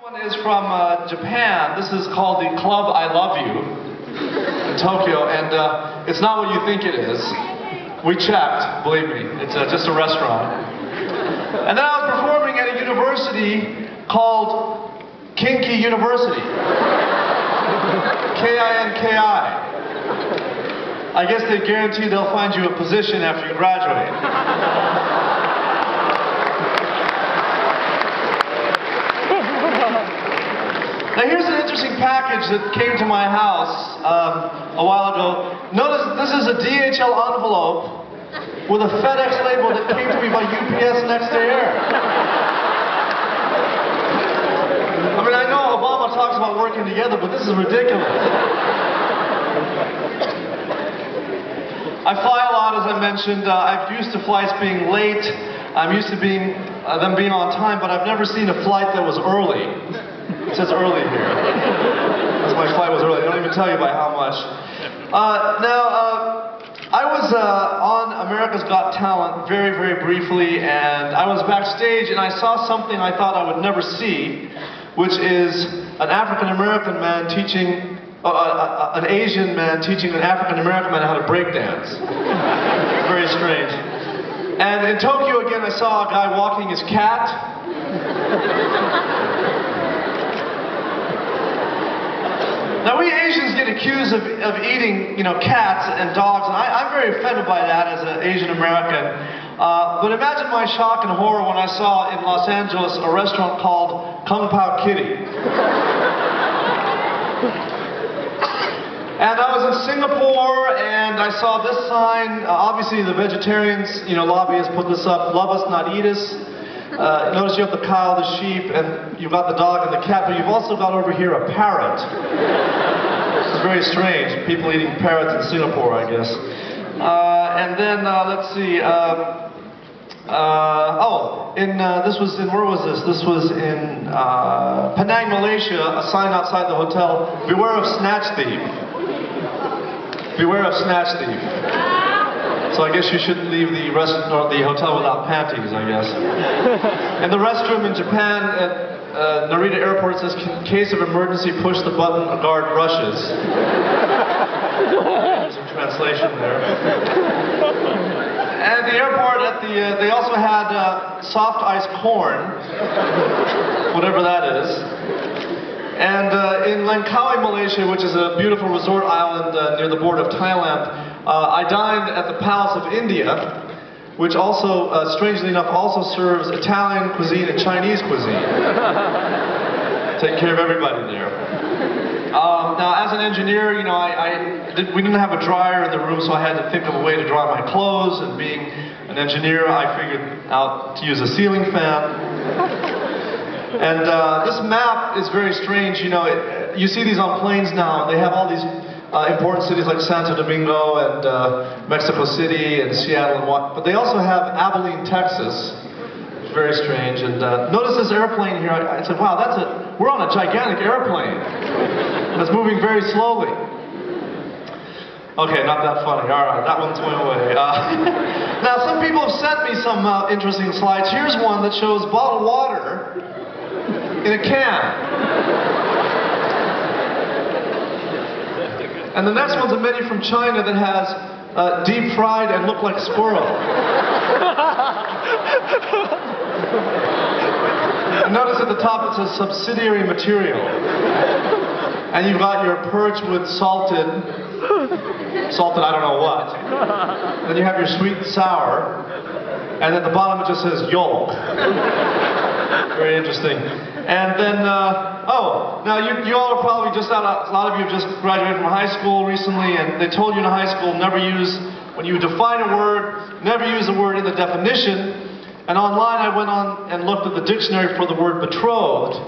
One is from Japan. This is called the Club I Love You in Tokyo, and it's not what you think it is. We checked, believe me. It's just a restaurant. And then I was performing at a university called Kinky University. K-I-N-K-I. I guess they guarantee they'll find you a position after you graduate. Now here's an interesting package that came to my house a while ago. Notice this is a DHL envelope with a FedEx label that came to me by UPS next day air. I mean, I know Obama talks about working together, but this is ridiculous. I fly a lot, as I mentioned. I'm used to flights being late. I'm used to them being on time, but I've never seen a flight that was early. It says early here. That's my flight was early. I don't even tell you by how much. I was on America's Got Talent very, very briefly, and I was backstage, and I saw something I thought I would never see, which is an African-American man teaching, an Asian man teaching an African-American man how to break dance. Very strange. And in Tokyo again, I saw a guy walking his cat. Now we Asians get accused of eating, cats and dogs, and I'm very offended by that as an Asian American. But imagine my shock and horror when I saw in Los Angeles a restaurant called Kung Pao Kitty. And I was in Singapore, and I saw this sign. Obviously, the vegetarians, lobbyists put this up: "Love us, not eat us." Notice you have the cow, the sheep, and you've got the dog and the cat, but you've also got over here a parrot. This is very strange. People eating parrots in Singapore, I guess. And then let's see. This was in, where was this? This was in Penang, Malaysia. A sign outside the hotel: "Beware of snatch thief." Beware of snatch thief. So I guess you shouldn't leave the restaurant or the hotel without panties, I guess. And the restroom in Japan at Narita Airport says, "In case of emergency, push the button, a guard rushes." Some translation there. And the airport they also had soft ice corn, whatever that is. And in Langkawi, Malaysia, which is a beautiful resort island near the border of Thailand, I dined at the Palace of India, which also, strangely enough, also serves Italian cuisine and Chinese cuisine. Take care of everybody there. Now, as an engineer, we didn't have a dryer in the room, so I had to think of a way to dry my clothes. And being an engineer, I figured out to use a ceiling fan. And this map is very strange. You see these on planes now. They have all these important cities like Santo Domingo and Mexico City and Seattle and but they also have Abilene, Texas. It's very strange. And notice this airplane here. I said, wow, we're on a gigantic airplane. And it's moving very slowly. Okay, not that funny. All right, that one's going away. Now, some people have sent me some interesting slides. Here's one that shows bottled water in a can. And the next one's a menu from China that has deep fried and look like squirrel. And notice at the top it says subsidiary material. And you've got your perch with salted, I don't know what. Then you have your sweet and sour. And at the bottom it just says yolk. Very interesting. And then, now you all are probably a lot of you have just graduated from high school recently, and they told you in high school when you define a word, never use the word in the definition. And online I went on and looked at the dictionary for the word betrothed,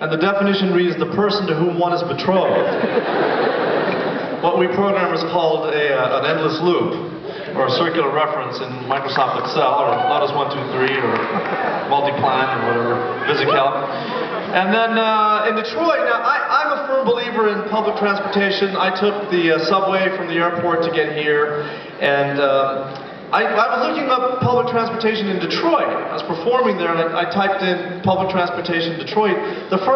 and the definition reads, the person to whom one is betrothed. What we programmers called an endless loop, or a circular reference in Microsoft Excel, or Lotus 123, or Multiplan, or whatever, VisiCalc. And then in Detroit, now I'm a firm believer in public transportation. I took the subway from the airport to get here, and I was looking up public transportation in Detroit. I was performing there, and I typed in public transportation Detroit. The first